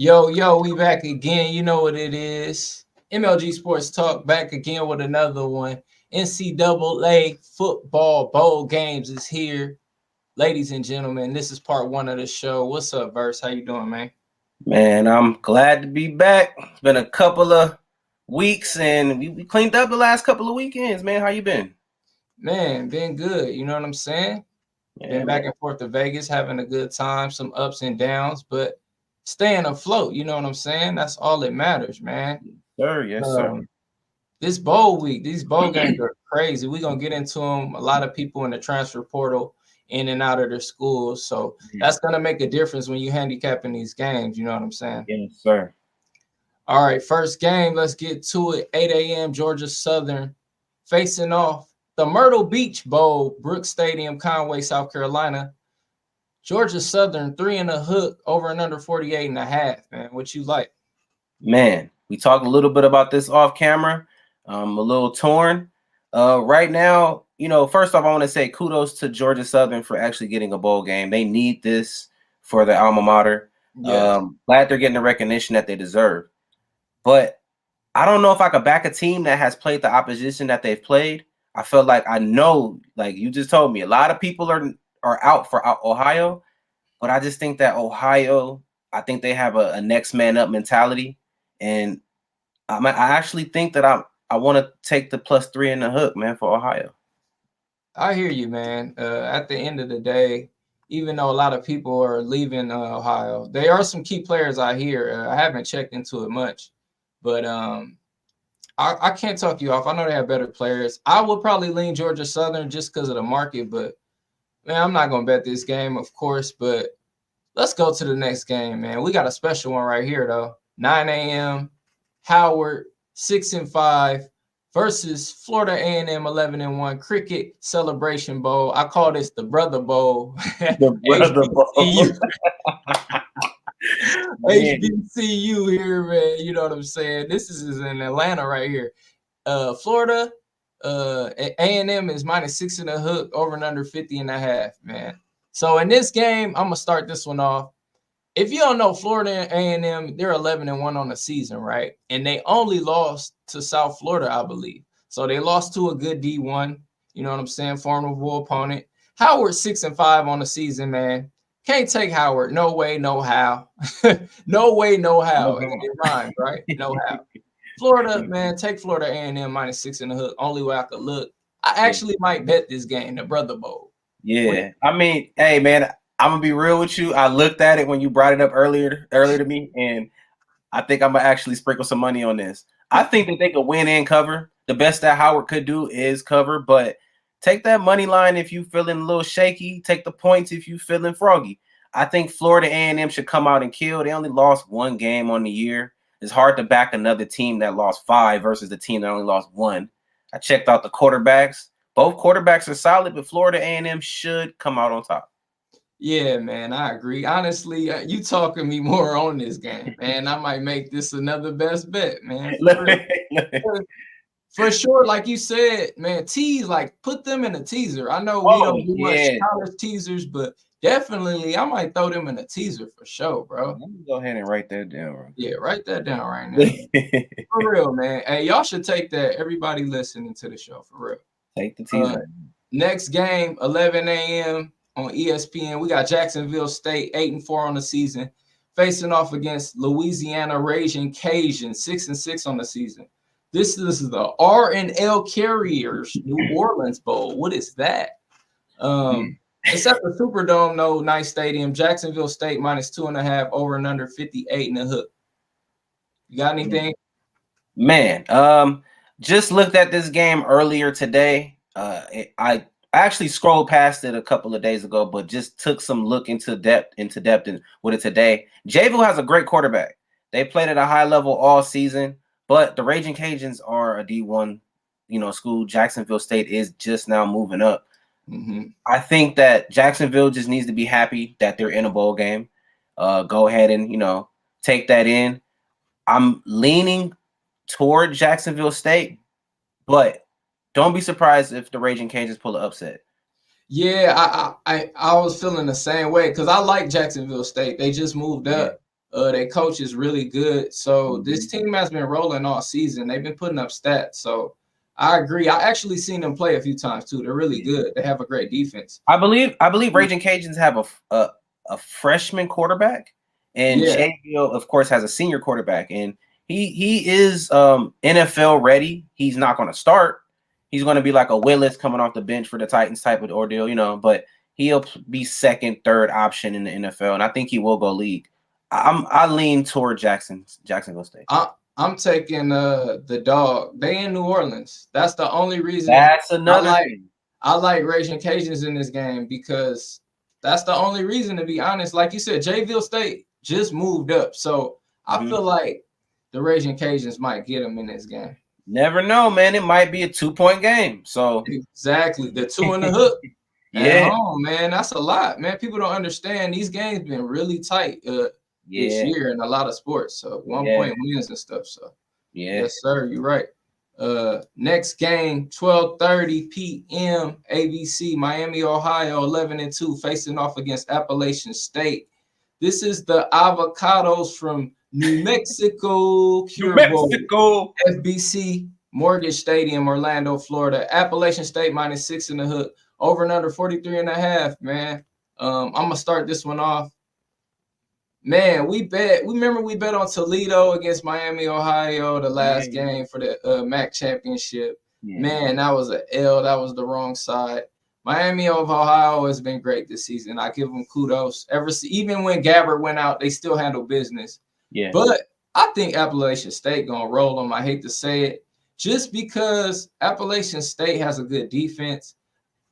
Yo, we back again. You know what it is. MLG Sports Talk back again with another one. NCAA football bowl games is here. Ladies and gentlemen, this is part one of the show. What's up, Verse? How you doing, man? Man, I'm glad to be back. It's been a couple of weeks and we cleaned up the last couple of weekends, man. How you been? Man, been good. You know what I'm saying? Yeah, Been back man. and forth to Vegas, having a good time, some ups and downs, but staying afloat. You know what I'm saying? That's all that matters, man. Sir, yes, sir. Um, this bowl week, these bowl games are crazy. We're going to get into them. A lot of people in the transfer portal in and out of their schools. So that's going to make a difference when you handicapping these games. You know what I'm saying? Yes, sir. All right, first game. Let's get to it. 8 a.m. Georgia Southern facing off the Myrtle Beach Bowl, Brooks Stadium, Conway, South Carolina. Georgia Southern 3 and a hook over and under 48.5, man. What you like? Man, we talked a little bit about this off camera. I'm a little torn. Right now, first off, I want to say kudos to Georgia Southern for actually getting a bowl game. They need this for their alma mater. Yes. Glad they're getting the recognition that they deserve. But I don't know if I could back a team that has played the opposition that they've played. I feel like I know, like you just told me, a lot of people are out for Ohio, but I just think that Ohio, I think they have a next man up mentality, and I actually think that I want to take the +3 in the hook, man, for Ohio. I hear you, man. At the end of the day, even though a lot of people are leaving Ohio, there are some key players I hear. I haven't checked into it much, but I can't talk you off. I know they have better players. I would probably lean Georgia Southern just because of the market, but man, I'm not gonna bet this game, of course. But let's go to the next game, man. We got a special one right here, though. 9 a.m. Howard 6-5 versus Florida A&M 11-1 Cricket Celebration Bowl. I call this the Brother Bowl. The Brother Bowl. HBCU here, man. You know what I'm saying? This is in Atlanta right here. Florida, A&M is -6 and a hook, over and under 50.5, man. So in this game, I'm gonna start this one off. If you don't know, Florida A&M, they're 11-1 on the season, right? And they only lost to South Florida, I believe. So they lost to a good D1. You know what I'm saying? Formidable opponent. Howard 6-5 on the season, man. Can't take Howard. No way, no how. No way, no how. It rhymes, right? No how. Florida, man, take Florida A&M -6 and a hook. Only way I could look. I actually might bet this game, the Brother Bowl. Yeah. I mean, hey, man, I'm going to be real with you. I looked at it when you brought it up earlier to me, and I think I'm going to actually sprinkle some money on this. I think that they could win and cover. The best that Howard could do is cover, but take that money line if you feeling a little shaky. Take the points if you feeling froggy. I think Florida A&M should come out and kill. They only lost one game on the year. It's hard to back another team that lost 5 versus the team that only lost 1. I checked out the quarterbacks. Both quarterbacks are solid, but Florida A&M should come out on top. Yeah, man, I agree. Honestly, you talking me more on this game, man. I might make this another best bet, man. For sure, like you said, man, tease, like put them in a teaser. I know we don't do much college teasers, but definitely I might throw them in a teaser for sure, bro. Let me go ahead and write that down. Bro. Yeah, write that down right now. For real, man. Hey, y'all should take that. Everybody listening to the show, for real. Take the teaser. Next game, 11 a.m. on ESPN. We got Jacksonville State 8-4 on the season, facing off against Louisiana Raging Cajuns 6-6 on the season. This is the R&L Carriers New Orleans Bowl. What is that? It's at the Superdome, no nice stadium. Jacksonville State -2.5, over and under 58 and a hook. You got anything? Man, just looked at this game earlier today. I actually scrolled past it a couple of days ago, but just took some look into depth with it today. Javel has a great quarterback. They played at a high level all season. But the Raging Cajuns are a D1, school. Jacksonville State is just now moving up. Mm-hmm. I think that Jacksonville just needs to be happy that they're in a bowl game. Go ahead and, take that in. I'm leaning toward Jacksonville State, but don't be surprised if the Raging Cajuns pull an upset. Yeah, I was feeling the same way because I like Jacksonville State. They just moved up. Their coach is really good. So this team has been rolling all season. They've been putting up stats. So I agree. I actually seen them play a few times too. They're really good. They have a great defense. I believe Raging Cajuns have a freshman quarterback, and Shadeville, of course, has a senior quarterback, and he is NFL ready. He's not going to start. He's going to be like a Willis coming off the bench for the Titans type of ordeal, but he'll be second, third option in the NFL, and I think he will go league. I lean toward Jacksonville State. I'm taking the dog. They in New Orleans. That's the only reason. That's another thing. I like Raging Cajuns in this game because that's the only reason, to be honest. Like you said, Jayville State just moved up. So I feel like the Raging Cajuns might get them in this game. Never know, man. It might be a 2-point game. So exactly. The 2 in the hook. At home, man. That's a lot, man. People don't understand. These games been really tight this year in a lot of sports. So 1-point wins and stuff. So yes, sir. You're right. Next game, 12:30 p.m. ABC, Miami, Ohio, 11-2, facing off against Appalachian State. This is the Avocados from New Mexico, FBC Mortgage Stadium, Orlando, Florida. Appalachian State -6 in the hook. Over and under 43.5, man. I'm gonna start this one off. Man, we bet on Toledo against Miami, Ohio, the last game for the MAC championship. Man, that was an L. That was the wrong side. Miami of Ohio has been great this season. I give them kudos. Even when Gabbert went out, they still handled business. But I think Appalachian State gonna roll them. I hate to say it, just because Appalachian State has a good defense.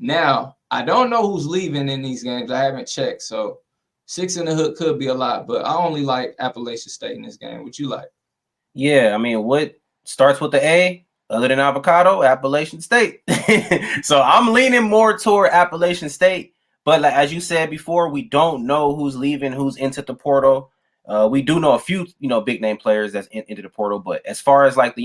Now, I don't know who's leaving in these games. I haven't checked, so 6 in the hook could be a lot, but I only like Appalachian State in this game. What you like? Yeah, I mean, what starts with the A other than avocado? Appalachian State. So I'm leaning more toward Appalachian State. But like, as you said before, we don't know who's leaving, who's into the portal. We do know a few, big name players that's into the portal. But as far as like,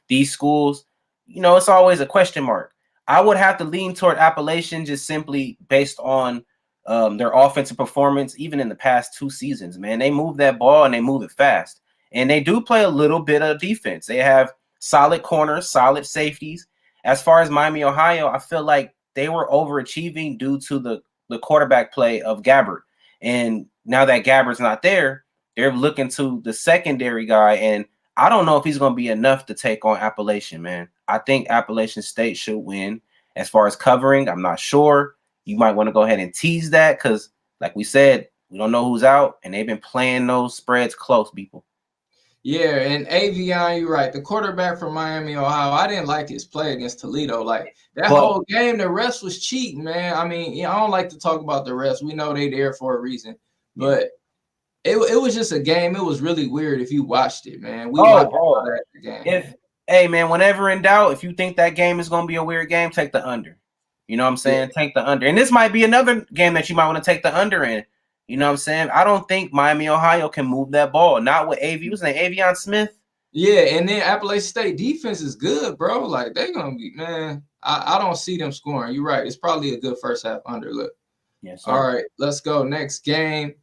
these schools, it's always a question mark. I would have to lean toward Appalachian just simply based on their offensive performance, even in the past 2 seasons, man. They move that ball and they move it fast. And they do play a little bit of defense. They have solid corners, solid safeties. As far as Miami, Ohio, I feel like they were overachieving due to the quarterback play of Gabbert. And now that Gabbert's not there, they're looking to the secondary guy. And I don't know if he's going to be enough to take on Appalachian, man. I think Appalachian State should win. As far as covering, I'm not sure. You might want to go ahead and tease that because, like we said, we don't know who's out, and they've been playing those spreads close, people. Yeah, and Avion, you're right. The quarterback from Miami, Ohio, I didn't like his play against Toledo. Like, that whole game, the refs was cheating, man. I mean, I don't like to talk about the refs. We know they're there for a reason. But it was just a game. It was really weird if you watched it, man. We watched that game. Hey, man, whenever in doubt, if you think that game is going to be a weird game, take the under. You know what I'm saying? Take the under. And this might be another game that you might want to take the under in. You know what I'm saying? I don't think Miami, Ohio can move that ball. Not with Avion Smith. Yeah, and then Appalachian State defense is good, bro. Like, they're going to be, man, I don't see them scoring. You're right. It's probably a good first half under. Look. Yes, sir. All right, let's go. Next game.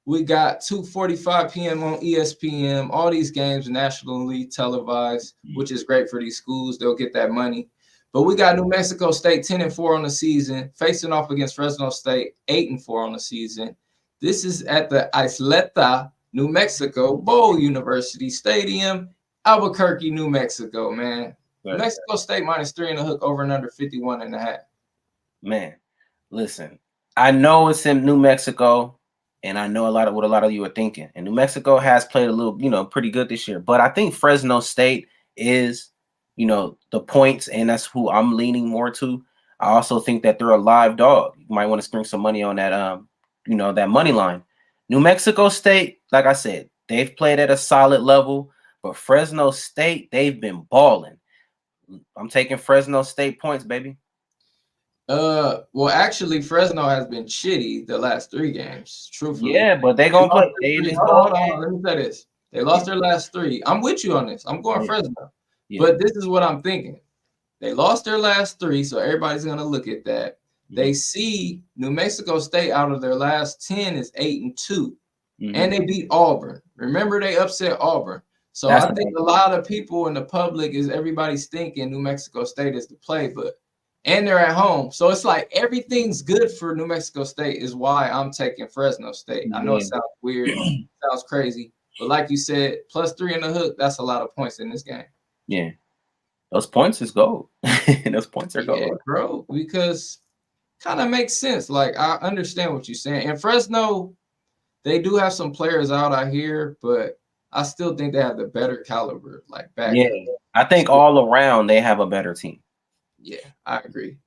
We got 2:45 p.m. on ESPN. All these games nationally televised, which is great for these schools. They'll get that money. But we got New Mexico State 10-4 on the season, facing off against Fresno State 8-4 on the season. This is at the Isleta, New Mexico Bowl University Stadium, Albuquerque, New Mexico, man. New Mexico State -3 in the hook, over and under 51.5. Man, listen, I know it's in New Mexico, and I know what a lot of you are thinking. And New Mexico has played a little, pretty good this year. But I think Fresno State is the points, and that's who I'm leaning more to. I also think that they're a live dog. You might want to spring some money on that, that money line. New Mexico State, like I said, they've played at a solid level, but Fresno State, they've been balling. I'm taking Fresno State points, baby. Well, actually, Fresno has been shitty the last 3 games, truthfully. Yeah, but they're going to play. Hold on, let me say this. They lost their last 3. I'm with you on this. I'm going Fresno. Yeah. But this is what I'm thinking. They lost their last 3, so everybody's going to look at that. They see New Mexico State out of their last 10 is 8-2. and they beat Auburn. Remember, they upset Auburn. So That's I think a lot of people in the public everybody's thinking New Mexico State is the play, and they're at home. So it's like everything's good for New Mexico State is why I'm taking Fresno State. I know it sounds weird, sounds crazy, but like you said, +3 in the hook, that's a lot of points in this game. Yeah. Those points is gold. Those points are gold. Yeah, bro, because kind of makes sense. Like, I understand what you're saying. And Fresno, they do have some players out here, but I still think they have the better caliber, like back. Yeah, I think all around they have a better team. Yeah, I agree.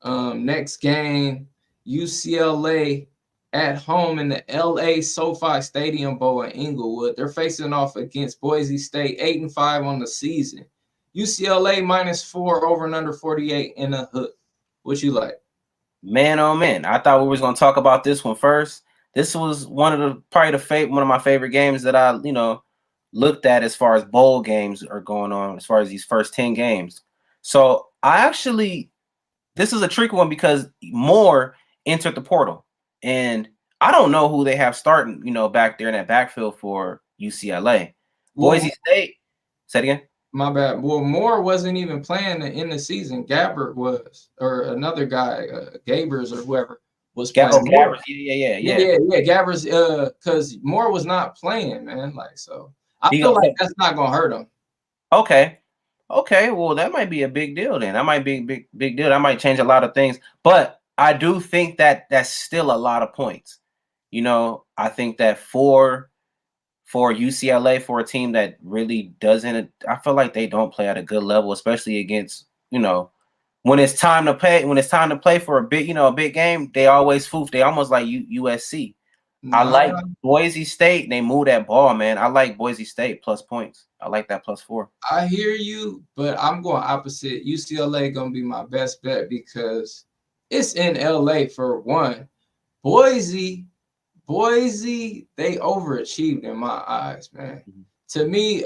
Next game, UCLA at home in the LA SoFi Stadium Bowl in Inglewood. They're facing off against Boise State, 8-5 on the season. UCLA -4 over and under 48 in the hook. What you like? Man, oh man! I thought we was gonna talk about this one first. This was one of my favorite games that I looked at as far as bowl games are going on, as far as these first 10 games. So this is a tricky one because Moore entered the portal, and I don't know who they have starting, back there in that backfield for UCLA. Boise State. Say it again. My bad. Well, Moore wasn't even playing in the season. Gabbert was, or another guy, Gabers or whoever was playing. Gabbers. Yeah. Gabbers, because Moore was not playing, man. Like, so I feel like that's not gonna hurt him. Okay. Well, that might be a big deal then. That might be a big deal. That might change a lot of things. But I do think that that's still a lot of points. I think that for UCLA, for a team that really doesn't, I feel like they don't play at a good level, especially against, when it's time to play for a big game, they always foof. They almost like USC. I like Boise State. They move that ball, man. I like Boise State plus points. I like that +4. I hear you, but I'm going opposite. UCLA going to be my best bet because it's in LA for one. Boise, they overachieved in my eyes, man. To me,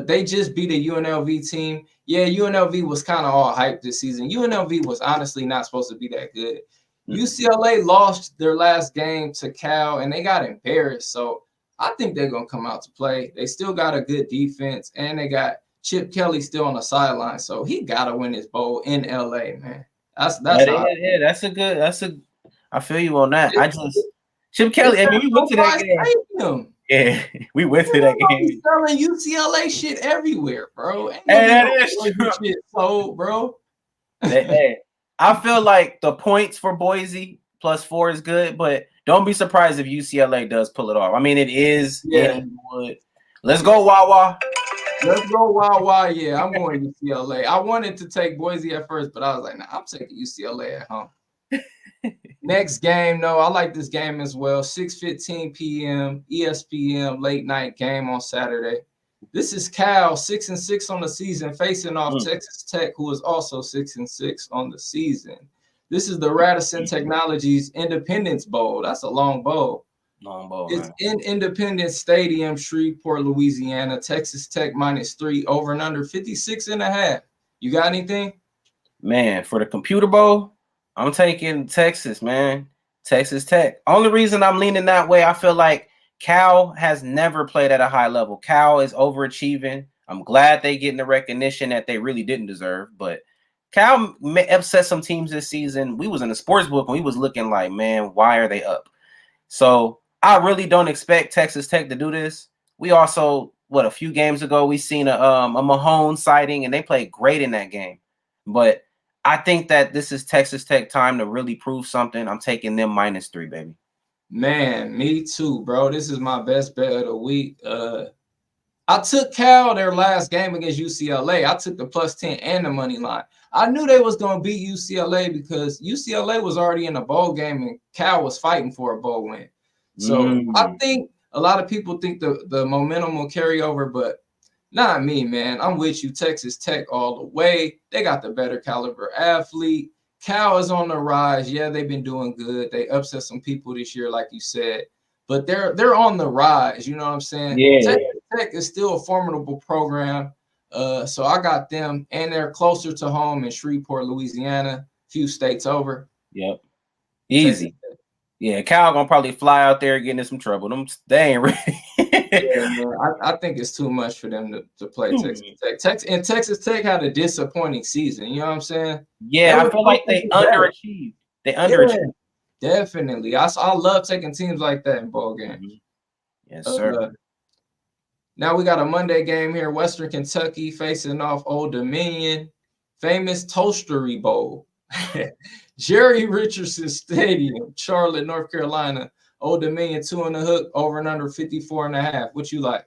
they just beat a UNLV team. Yeah, UNLV was kind of all hyped this season. UNLV was honestly not supposed to be that good. UCLA lost their last game to Cal, and they got embarrassed. So I think they're going to come out to play. They still got a good defense, and they got Chip Kelly still on the sideline. So he got to win this bowl in LA, man. That's I feel you on that. Chip Kelly, I mean, we went to that game. Yeah, we went to that game. Selling UCLA shit everywhere, bro. Hey, that is true. Shit sold, bro. Hey, I feel like the points for Boise +4 is good, but don't be surprised if UCLA does pull it off. I mean, it is. Yeah. Let's go, Wawa. Let's go, Wawa. Yeah, I'm going UCLA. I wanted to take Boise at first, but I was like, nah, I'm taking UCLA at home. Next game, no, I like this game as well. 6:15 p.m. ESPN late night game on Saturday. This is Cal, 6-6 on the season, facing off Texas Tech, who is also 6-6 on the season. This is the Radisson Technologies Independence Bowl. That's a long bowl. It's in Independence Stadium, Shreveport, Louisiana. Texas Tech -3 over and under 56.5. You got anything? Man, for the Computer Bowl, I'm taking Texas, man. Texas Tech. Only reason I'm leaning that way, I feel like Cal has never played at a high level. Cal is overachieving. I'm glad they getting the recognition that they really didn't deserve, but Cal upset some teams this season. We was in the sports book and we was looking like, man, why are they up? So I really don't expect Texas Tech to do this. We also, a few games ago, we seen a Mahone sighting, and they played great in that game. But I think that this is Texas Tech time to really prove something. I'm taking them -3, baby. Man, me too, bro. This is my best bet of the week. I took Cal their last game against UCLA. I took the +10 and the money line. I knew they was going to beat UCLA because UCLA was already in a bowl game and Cal was fighting for a bowl win. So I think a lot of people think the momentum will carry over, but not me, man. I'm with you. Texas Tech all the way. They got the better caliber athlete. Cal is on the rise. Yeah, they've been doing good. They upset some people this year, like you said, but they're on the rise. You know what I'm saying? Yeah. Texas Tech is still a formidable program. So I got them, and they're closer to home in Shreveport, Louisiana, a few states over. Yep. Easy. Yeah, Cal gonna probably fly out there getting in some trouble. They ain't ready. Yeah, man. I think it's too much for them to play Texas Tech. Texas Tech had a disappointing season. You know what I'm saying? Yeah, I feel like they underachieved. They underachieved. Yeah, definitely. I love taking teams like that in bowl games. Yes, sir. Now we got a Monday game here. Western Kentucky facing off Old Dominion. Famous Toastery Bowl. Jerry Richardson Stadium, Charlotte, North Carolina. Old Dominion 2 on the hook, over and under 54.5. What you like?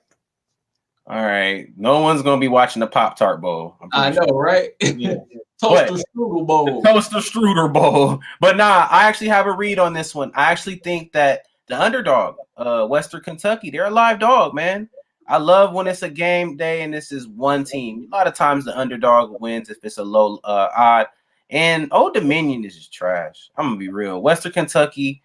All right. No one's gonna be watching the Pop-Tart Bowl. I know, right? Yeah. Toaster Strudel Bowl. Toaster Strudel Bowl. But nah, I actually have a read on this one. I actually think that the underdog, Western Kentucky, they're a live dog, man. I love when it's a game day and this is one team. A lot of times the underdog wins if it's a low odd. And Old Dominion is just trash. I'm gonna be real. Western Kentucky,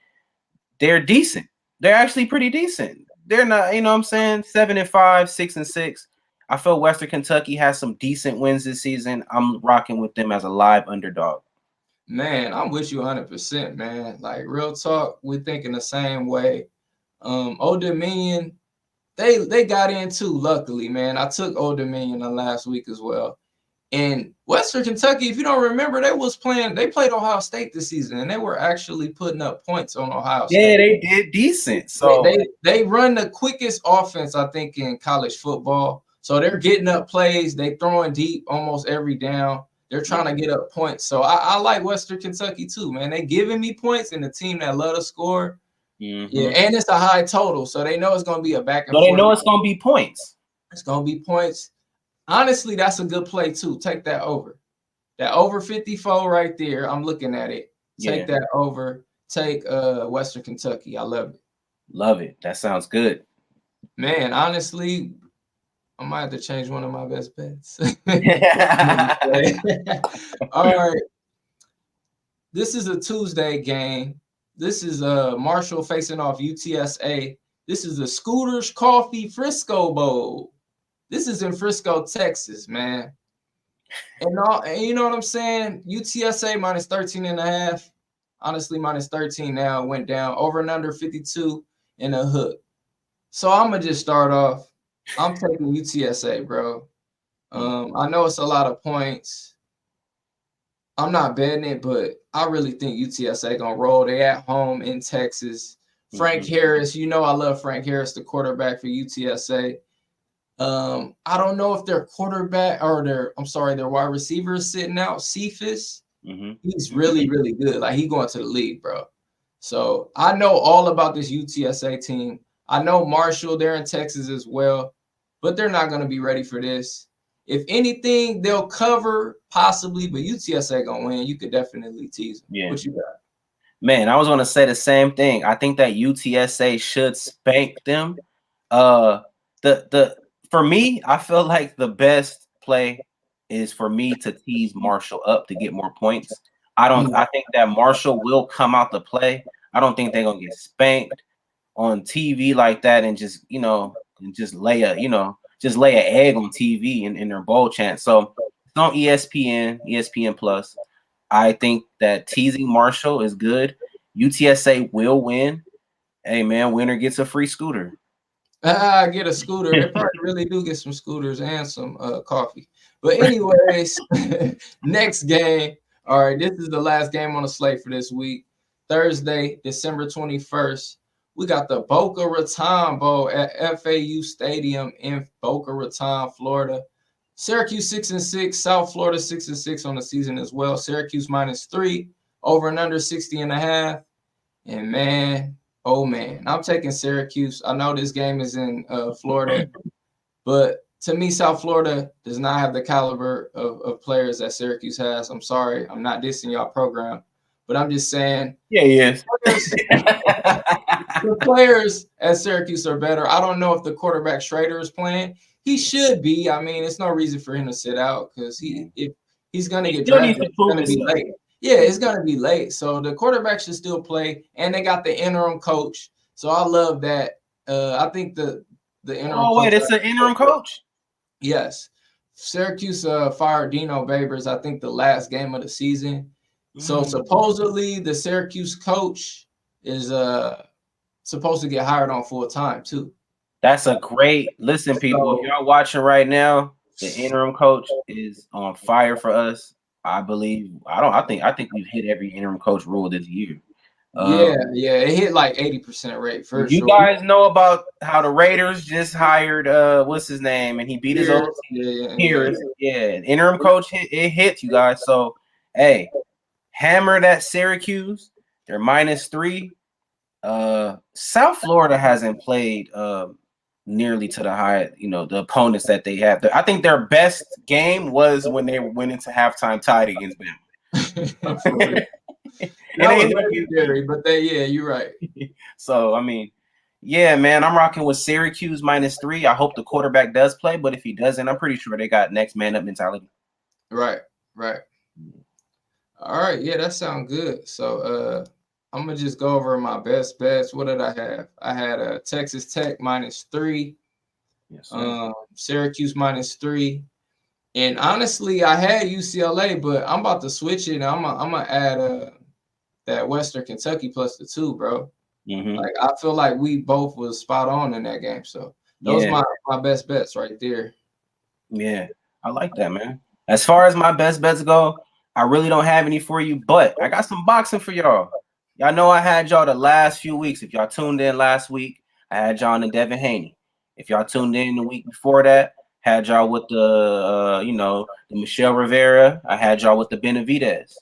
they're decent. They're actually pretty decent. They're not, you know what I'm saying? 7-5, 6-6. I feel Western Kentucky has some decent wins this season. I'm rocking with them as a live underdog. Man, I'm with you 100%, man. Like, real talk, we're thinking the same way. Old Dominion, they got in too, luckily, man. I took Old Dominion last week as well. And Western Kentucky, if you don't remember, they played Ohio State this season, and they were actually putting up points on Ohio State. Yeah, they did decent. So they run the quickest offense, I think, in college football. So they're getting up plays, they throwing deep almost every down. They're trying to get up points. So I like Western Kentucky too, man. They giving me points in the team that love to score. Yeah, and it's a high total, so they know it's gonna be a back and forth. They know it's gonna be points. It's gonna be points. Honestly, that's a good play too. Take that over. That over 54 right there. I'm looking at it. Take that over. Take Western Kentucky. I love it. Love it. That sounds good. Man, honestly, I might have to change one of my best bets. All right. This is a Tuesday game. This is Marshall facing off UTSA. This is the Scooters Coffee Frisco Bowl. This is in Frisco, Texas, man. And you know what I'm saying? UTSA minus 13.5. Honestly, minus 13 now. Went down over and under 52 in a hook. So I'm going to just start off. I'm taking UTSA, bro. I know it's a lot of points. I'm not betting it, but I really think UTSA going to roll. They at home in Texas. Frank Harris, you know I love Frank Harris, the quarterback for UTSA. I don't know if their quarterback or their wide receiver is sitting out. Cephas, he's really, really good. Like, he going to the league, bro. So I know all about this UTSA team. I know Marshall, they're in Texas as well, but they're not going to be ready for this. If anything, they'll cover possibly, but UTSA going to win. You could definitely tease them. Yeah. What you got? Man, I was going to say the same thing. I think that UTSA should spank them. For me, I feel like the best play is for me to tease Marshall up to get more points. I think that Marshall will come out to play. I don't think they're going to get spanked on TV like that and just lay an egg on TV in their bowl chance. So it's on ESPN Plus. I think that teasing Marshall is good. UTSA will win. Hey man, winner gets a free scooter. Get a scooter. They probably really do get some scooters and some coffee. But anyways, next game. All right, this is the last game on the slate for this week. Thursday, December 21st. We got the Boca Raton Bowl at FAU Stadium in Boca Raton, Florida. Syracuse 6-6, South Florida 6-6 on the season as well. Syracuse -3, over and under 60.5. And man, oh man, I'm taking Syracuse. I know this game is in Florida, but to me, South Florida does not have the caliber of players that Syracuse has. I'm sorry, I'm not dissing y'all program, but I'm just saying. Yeah, he is. The players at Syracuse are better. I don't know if the quarterback Schrader is playing. He should be. I mean, it's no reason for him to sit out because if he's going to get drafted, it's going to be late. Yeah, it's going to be late. So the quarterback should still play, and they got the interim coach. So I love that. I think the interim coach. Oh, wait, it's an interim coach? Yes. Syracuse fired Dino Babers, I think, the last game of the season. So supposedly the Syracuse coach is supposed to get hired on full time too. That's a great listen, people. If y'all watching right now, the interim coach is on fire for us. I believe. I think we've hit every interim coach rule this year. Yeah, it hit like 80% rate for you sure. guys know about how the Raiders just hired what's his name, and he beat his old team. Yeah. Interim coach it hits you guys. So hey, hammer that Syracuse. They're -3. South Florida hasn't played nearly to the high, the opponents that they have. I think their best game was when they went into halftime tied against Bama. That was legendary, but you're right. So I mean, yeah, man, I'm rocking with Syracuse -3. I hope the quarterback does play, but if he doesn't, I'm pretty sure they got next man up mentality. Right. All right, yeah, that sounds good. So I'm gonna just go over my best bets. What did I have? I had Texas Tech -3, yes, Syracuse -3, and honestly, I had UCLA, but I'm about to switch it. I'm gonna add that Western Kentucky +2, bro. Mm-hmm. Like I feel like we both was spot on in that game. So those my best bets right there. Yeah, I like that, man. As far as my best bets go, I really don't have any for you, but I got some boxing for y'all. Y'all know I had y'all the last few weeks. If y'all tuned in last week, I had y'all in Devin Haney. If y'all tuned in the week before that, had y'all with the the Michelle Rivera. I had y'all with the Benavidez.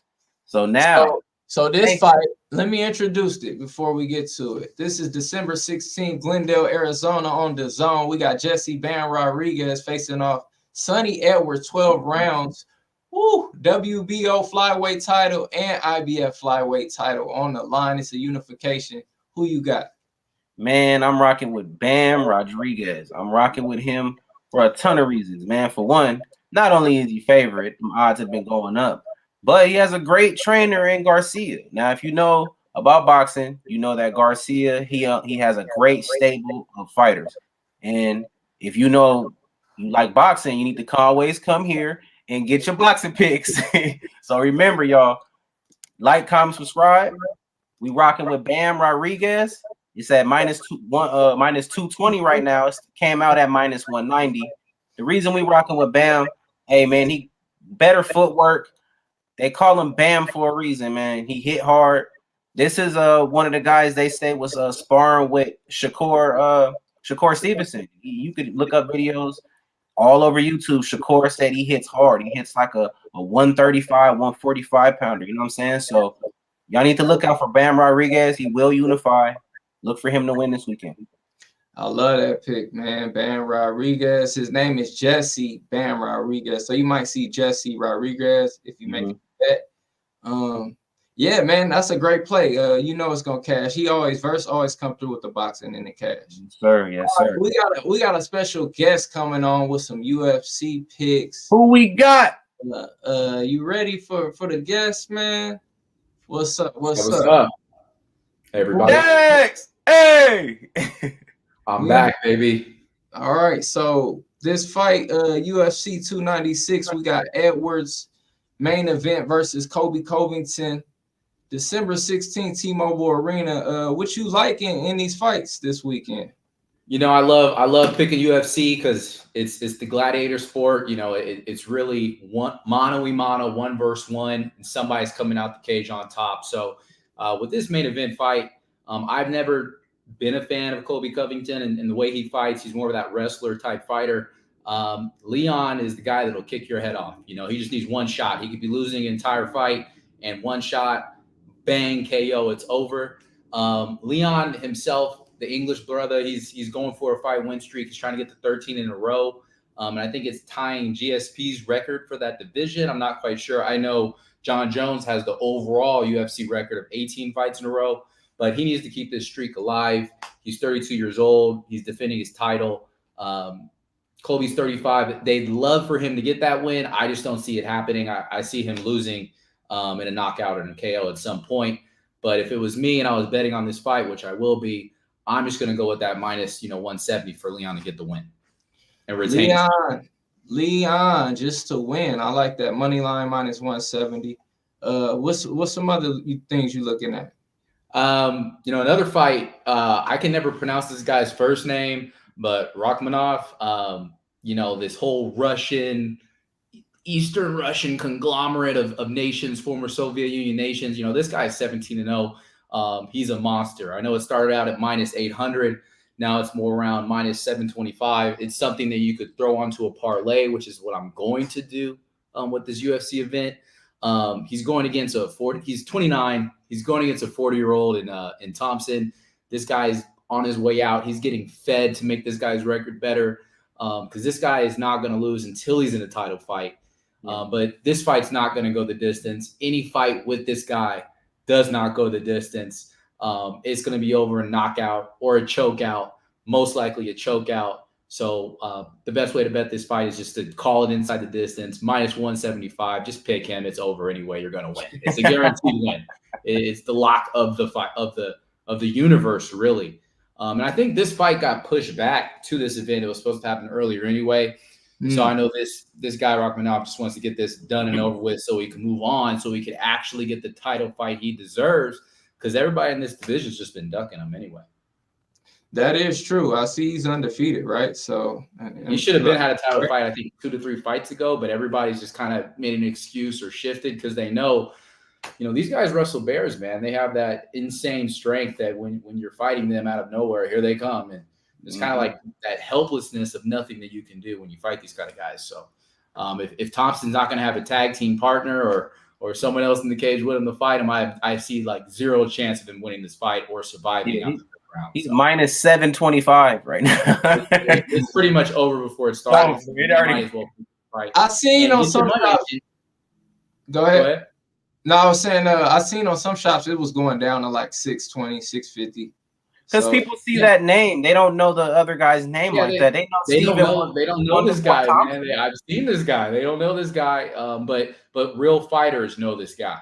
So now, so this fight, let me introduce it before we get to it. This is December 16th, Glendale, Arizona on the Zone. We got Jesse Bam Rodriguez facing off Sonny Edwards, 12 rounds. Woo! WBO flyweight title and IBF flyweight title on the line. It's a unification. Who you got? Man, I'm rocking with Bam Rodriguez. I'm rocking with him for a ton of reasons, man. For one, not only is he favorite, the odds have been going up, but he has a great trainer in Garcia. Now, if you know about boxing, you know that Garcia, he has a great stable of fighters. And if you know you like boxing, you need to always come here and get your boxing picks. So remember, y'all, like, comment, subscribe. We rocking with Bam Rodriguez. It's at -220 right now. It came out at -190. The reason we rocking with Bam, hey man, he better footwork. They call him Bam for a reason, man. He hit hard. This is one of the guys they say was sparring with Shakur Stevenson. You could look up videos all over YouTube. Shakur said he hits hard. He hits like a 135, 145 pounder. You know what I'm saying? So y'all need to look out for Bam Rodriguez. He will unify. Look for him to win this weekend. I love that pick, man. Bam Rodriguez. His name is Jesse Bam Rodriguez. So you might see Jesse Rodriguez if you make that. Yeah, man, that's a great play. You know it's gonna cash. He always come through with the boxing and the cash. Yes, sir. Yes, sir. We got a special guest coming on with some UFC picks. Who we got? You ready for the guest, man? What's up? What's up? Hey, everybody. Next. Hey. I'm back, baby. All right. So this fight, UFC 296, we got Edwards main event versus Colby Covington, December 16th, T-Mobile Arena. What you like in these fights this weekend? You know, I love picking UFC because it's the gladiator sport. You know, it's really mano, one versus one, and somebody's coming out the cage on top. So with this main event fight, I've never been a fan of Colby Covington and the way he fights. He's more of that wrestler type fighter. Leon is the guy that'll kick your head off. You know, he just needs one shot. He could be losing an entire fight, and one shot, bang, KO, it's over. Leon himself, the English brother, he's going for a 5-win streak. He's trying to get to 13 in a row. And I think it's tying GSP's record for that division. I'm not quite sure. I know John Jones has the overall UFC record of 18 fights in a row, but he needs to keep this streak alive. He's 32 years old. He's defending his title. Colby's 35. They'd love for him to get that win. I just don't see it happening. I see him losing in a knockout or a KO at some point. But if it was me and I was betting on this fight, which I will be, I'm just going to go with that minus 170 for Leon to get the win and retain. Leon just to win. I like that money line minus 170. What's some other things you're looking at? Another fight, I can never pronounce this guy's first name, but Rachmanov, this whole Eastern Russian conglomerate of nations, former Soviet Union nations. This guy is 17-0. He's a monster. I know it started out at minus 800. Now it's more around minus 725. It's something that you could throw onto a parlay, which is what I'm going to do with this UFC event. He's going against he's 29. He's going against a 40-year-old in Thompson. This guy's on his way out. He's getting fed to make this guy's record better because this guy is not going to lose until he's in a title fight. But this fight's not going to go the distance. Any fight with this guy does not go the distance. It's going to be over a knockout or a chokeout, most likely a chokeout. So the best way to bet this fight is just to call it inside the distance, minus 175. Just pick him. It's over anyway. You're going to win. It's a guaranteed win. It's the lock of the fight of the universe, really. And I think this fight got pushed back to this event. It was supposed to happen earlier anyway. So I know this guy Rachmanov just wants to get this done and over with so he can move on, so he can actually get the title fight he deserves, because everybody in this division has just been ducking him anyway. That is true. I see he's undefeated, right? So he should have had a title fight, I think, 2 to 3 fights ago, but everybody's just kind of made an excuse or shifted because they know, these guys wrestle bears, man. They have that insane strength that when you're fighting them out of nowhere, here they come. And it's kind of like that helplessness of nothing that you can do when you fight these kind of guys. So if Thompson's not going to have a tag team partner or someone else in the cage with him to fight him, I see like zero chance of him winning this fight or surviving out the round. He's minus 725 right now. It's pretty much over before it started. I seen on some shops. Go ahead. No, I was saying I seen on some shops it was going down to like 620, 650. Because people see that name, they don't know the other guy's name like that. They don't know this guy, man. I've seen this guy. They don't know this guy, but real fighters know this guy.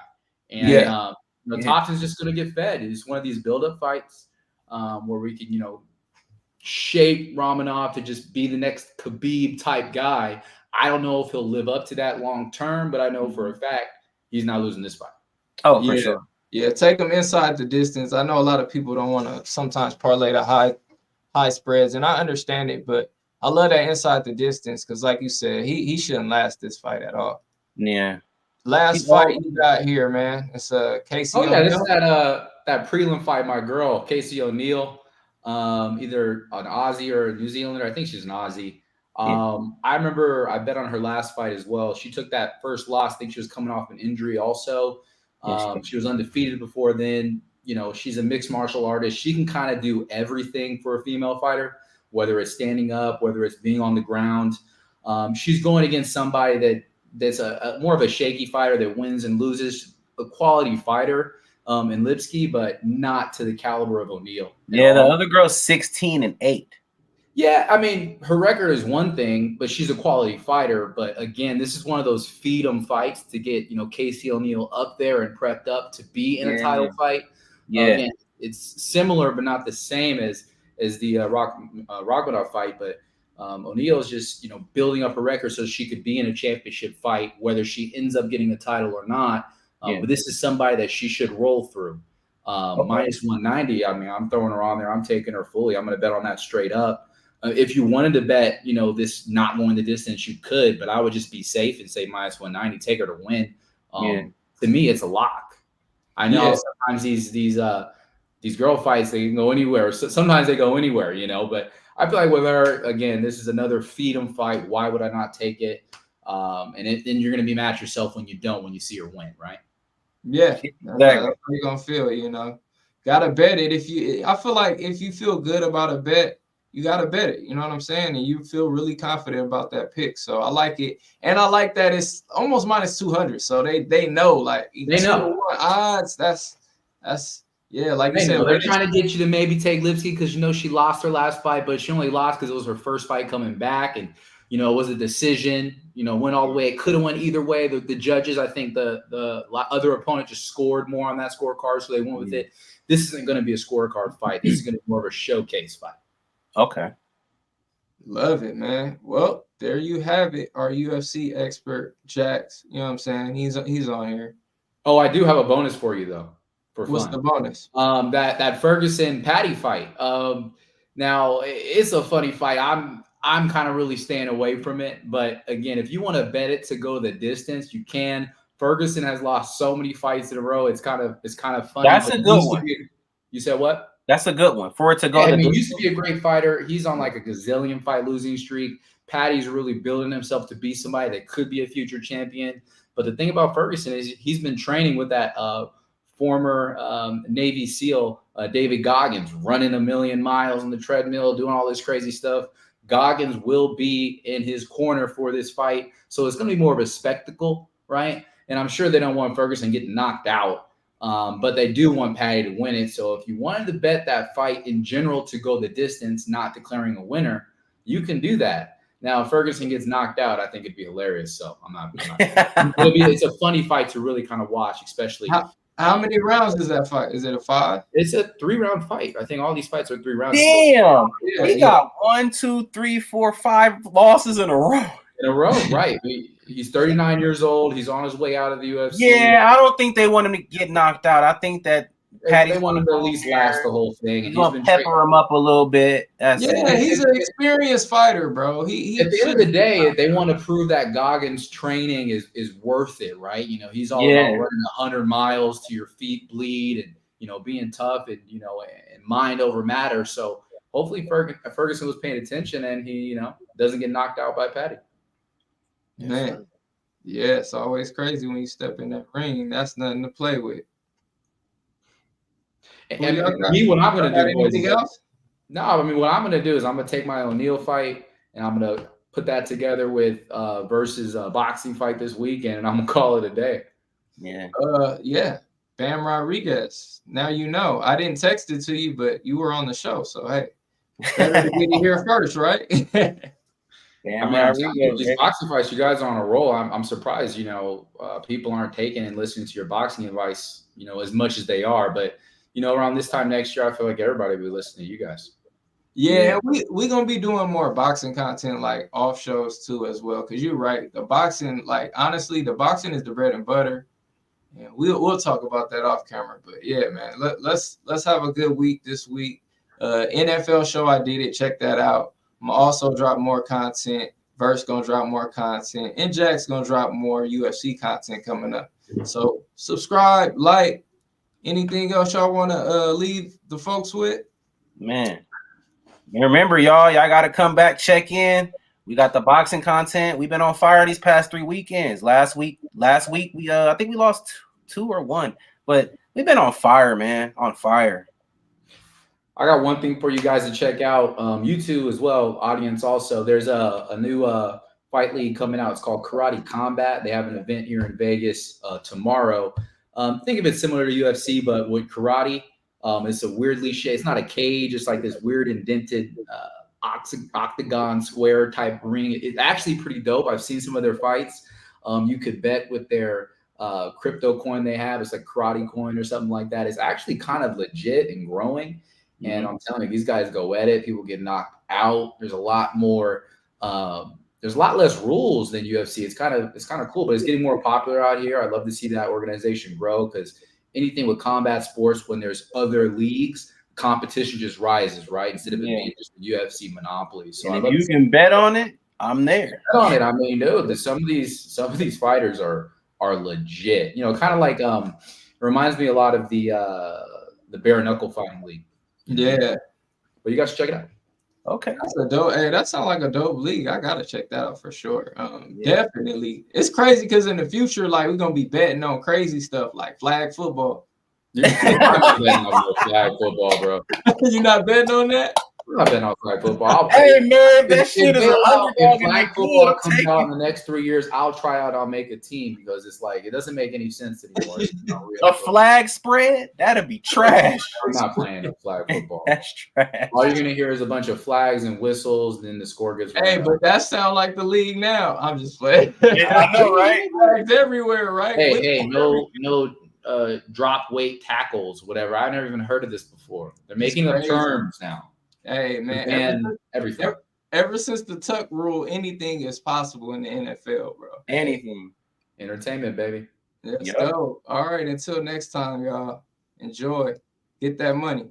And Thompson's just going to get fed. It's one of these build-up fights where we can, shape Romanov to just be the next Khabib type guy. I don't know if he'll live up to that long term, but I know for a fact he's not losing this fight. Oh, for sure. Yeah, take them inside the distance. I know a lot of people don't want to sometimes parlay the high spreads, and I understand it, but I love that inside the distance because, like you said, he shouldn't last this fight at all. Yeah. Last fight you got here, man. It's Casey. Oh yeah, this is that prelim fight. My girl, Casey O'Neill, either an Aussie or a New Zealander. I think she's an Aussie. I remember I bet on her last fight as well. She took that first loss. I think she was coming off an injury also. She was undefeated before then. She's a mixed martial artist. She can kind of do everything for a female fighter, whether it's standing up, whether it's being on the ground. She's going against somebody that's a more of a shaky fighter that wins and loses, a quality fighter in Lipsky, but not to the caliber of O'Neill. Yeah, the other girl's 16-8. Yeah, I mean, her record is one thing, but she's a quality fighter. But again, this is one of those feed 'em fights to get, Casey O'Neill up there and prepped up to be in a title fight. Yeah, again, it's similar but not the same as the Rachmanov fight. But O'Neill is just building up her record so she could be in a championship fight, whether she ends up getting a title or not. But this is somebody that she should roll through. Minus 190. I mean, I'm throwing her on there. I'm taking her fully. I'm going to bet on that straight up. If you wanted to bet, this not going the distance, you could, but I would just be safe and say minus 190, take her to win. To me, it's a lock. I know sometimes these girl fights, they can go anywhere. So sometimes they go anywhere, but I feel like with her, again, this is another feed 'em fight. Why would I not take it? And then you're going to be mad at yourself when you see her win, right? Yeah, that's how you're going to feel, Got to bet it. I feel like if you feel good about a bet, you got to bet it. You know what I'm saying? And you feel really confident about that pick. So I like it. And I like that it's almost minus 200. So they know, like, they know odds. That's like you said. They're trying to get you to maybe take Lipsky because she lost her last fight, but she only lost because it was her first fight coming back. And, it was a decision, went all the way. It could have went either way. The judges, I think the other opponent just scored more on that scorecard, so they went with it. This isn't going to be a scorecard fight. This is going to be more of a showcase fight. Okay. Love it, man. Well, there you have it. Our UFC expert, Jax. You know what I'm saying? He's on here. Oh, I do have a bonus for you, though, for What's fun. the bonus? That Ferguson Patty fight. Now it's a funny fight. I'm kind of really staying away from it. But again, if you want to bet it to go the distance, you can. Ferguson has lost so many fights in a row. It's kind of funny. That's a good one. You said what? That's a good one for it to go. Yeah, I mean, he used to be a great fighter. He's on like a gazillion fight losing streak. Patty's really building himself to be somebody that could be a future champion. But the thing about Ferguson is he's been training with that former Navy SEAL David Goggins, running 1,000,000 miles on the treadmill, doing all this crazy stuff. Goggins will be in his corner for this fight. So it's going to be more of a spectacle, right? And I'm sure they don't want Ferguson getting knocked out. But they do want Patty to win it. So if you wanted to bet that fight in general to go the distance, not declaring a winner, you can do that. Now, if Ferguson gets knocked out, I think it'd be hilarious. So I'm not it's a funny fight to really kind of watch, especially. How many rounds is that fight? Is it a 5? It's a 3-round fight. I think all these fights are 3 rounds. Damn. He got 1, 2, 3, 4, 5 losses in a row. Right. He's 39 years old. He's on his way out of the UFC. Yeah, I don't think they want him to get knocked out. I think that they want him to at least last the whole thing. He's going to pepper him up a little bit. He's an experienced fighter, bro. He at the end of the day, they want to prove that Goggins' training is worth it, right? You know, he's all about running 100 miles to your feet bleed and, you know, being tough and, you know, and mind over matter. So hopefully Ferguson was paying attention and he, you know, doesn't get knocked out by Patty. Man, yeah, it's always crazy when you step in that ring. That's nothing to play with. And what I'm going to do, anything else? No, I mean, what I'm going to do is I'm going to take my O'Neal fight and I'm going to put that together with versus a boxing fight this weekend, and I'm going to call it a day. Yeah. Bam Rodriguez. Now you know. I didn't text it to you, but you were on the show, so hey, better to get it here first, right? These boxing fights, you guys are on a roll. I'm surprised, you know, people aren't taking and listening to your boxing advice, you know, as much as they are. But, you know, around this time next year, I feel like everybody will be listening to you guys. Yeah, we're going to be doing more boxing content, like off shows too, as well. Because you're right. The boxing, like, honestly, the boxing is the bread and butter. And we'll talk about that off camera. But yeah, man, let's have a good week this week. NFL show, I did it. Check that out. I'm also drop more content. Verse gonna drop more content, and Jack's gonna drop more UFC content coming up. So subscribe, like. Anything else y'all want to leave the folks with? Man, remember, y'all got to come back, check in. We got the boxing content. We've been on fire these past 3 weekends. Last week we I think we lost 2 or 1, but we've been on fire, man, on fire. I got one thing for you guys to check out. You too as well, audience. Also, there's a new fight league coming out. It's called Karate Combat. They have an event here in Vegas tomorrow. Think of it similar to UFC, but with karate. It's a weirdly shaped. It's not a cage. It's like this weird indented octagon square type ring. It's actually pretty dope. I've seen some of their fights. You could bet with their crypto coin they have. It's like karate coin or something like that. It's actually kind of legit and growing. And I'm telling you, these guys go at it. People get knocked out. There's a lot more. There's a lot less rules than UFC. It's kind of cool, but it's getting more popular out here. I'd love to see that organization grow because anything with combat sports, when there's other leagues, competition just rises, right? Instead of it being just a UFC monopoly. So if you can bet on it, I'm there. Bet on it. I mean, dude, some of these fighters are legit. You know, kind of like it reminds me a lot of the bare knuckle fighting league. Yeah, but you guys should check it out. Okay, that's a dope. Hey, that sounds like a dope league. I gotta check that out for sure. Definitely. It's crazy because in the future, like we're gonna be betting on crazy stuff like flag football. I'm not betting on flag football, bro. You're not betting on that? I'm not betting on flag football. Hey man, that shit is if flag football comes out in the next 3 years, I'll try out. I'll make a team because it's like it doesn't make any sense anymore. A flag spread? That'd be trash. I'm not playing a flag football. That's trash. All you're gonna hear is a bunch of flags and whistles, and then the score gets. Hey, but that sound like the league now. I'm just playing. Yeah, I know, right? Flags everywhere, right? Hey, no. Drop weight tackles, whatever. I've never even heard of this before. They're making up terms now. Hey man, and everything. Ever since the tuck rule, anything is possible in the NFL, bro. Anything. Entertainment, baby. Let's go. All right, until next time, y'all. Enjoy. Get that money.